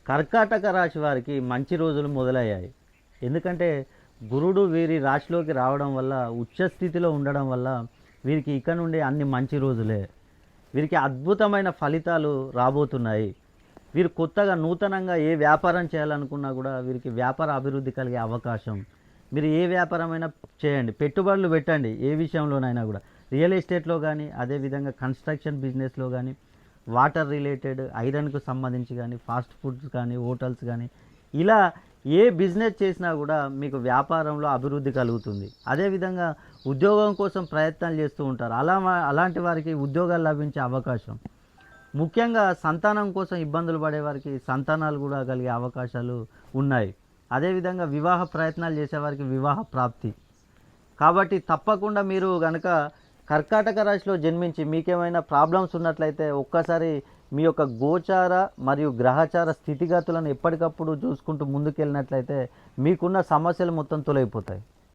కర్కాటక రాశి వారికి మంచి రోజులు మొదలయ్యాయి. ఎందుకంటే గురుడు వీరి రాశిలోకి రావడం వల్ల, ఉచ్చ స్థితిలో ఉండడం వల్ల వీరికి ఇక నుండి అన్ని మంచి రోజులే. వీరికి అద్భుతమైన ఫలితాలు రాబోతున్నాయి. వీరు కొత్తగా నూతనంగా ఏ వ్యాపారం చేయాలనుకున్నా కూడా వీరికి వ్యాపార అభివృద్ధి కలిగే అవకాశం. మీరు ఏ వ్యాపారమైనా చేయండి, పెట్టుబడులు పెట్టండి, ఏ విషయంలోనైనా కూడా రియల్ ఎస్టేట్లో కానీ, అదేవిధంగా కన్స్ట్రక్షన్ బిజినెస్లో కానీ, వాటర్ రిలేటెడ్ ఐరన్కు సంబంధించి కానీ, ఫాస్ట్ ఫుడ్స్ కానీ, హోటల్స్ కానీ, ఇలా ఏ బిజినెస్ చేసినా కూడా మీకు వ్యాపారంలో అభివృద్ధి కలుగుతుంది. అదేవిధంగా ఉద్యోగం కోసం ప్రయత్నాలు చేస్తూ ఉంటారు. అలాంటి వారికి ఉద్యోగాలు లభించే అవకాశం. ముఖ్యంగా సంతానం కోసం ఇబ్బందులు పడేవారికి సంతానాలు కూడా కలిగే అవకాశాలు ఉన్నాయి. అదేవిధంగా వివాహ ప్రయత్నాలు చేసేవారికి వివాహ ప్రాప్తి. కాబట్టి తప్పకుండా మీరు కనుక కర్కాటక రాశిలో జన్మించి మీకేమైనా ప్రాబ్లమ్స్ ఉన్నట్లయితే ఒక్కసారి మీ యొక్క గోచార మరియు గ్రహచార స్థితిగతులను ఎప్పటికప్పుడు చూసుకుంటూ ముందుకెళ్ళినట్లయితే మీకున్న సమస్యలు మొత్తం తొలగిపోతాయి.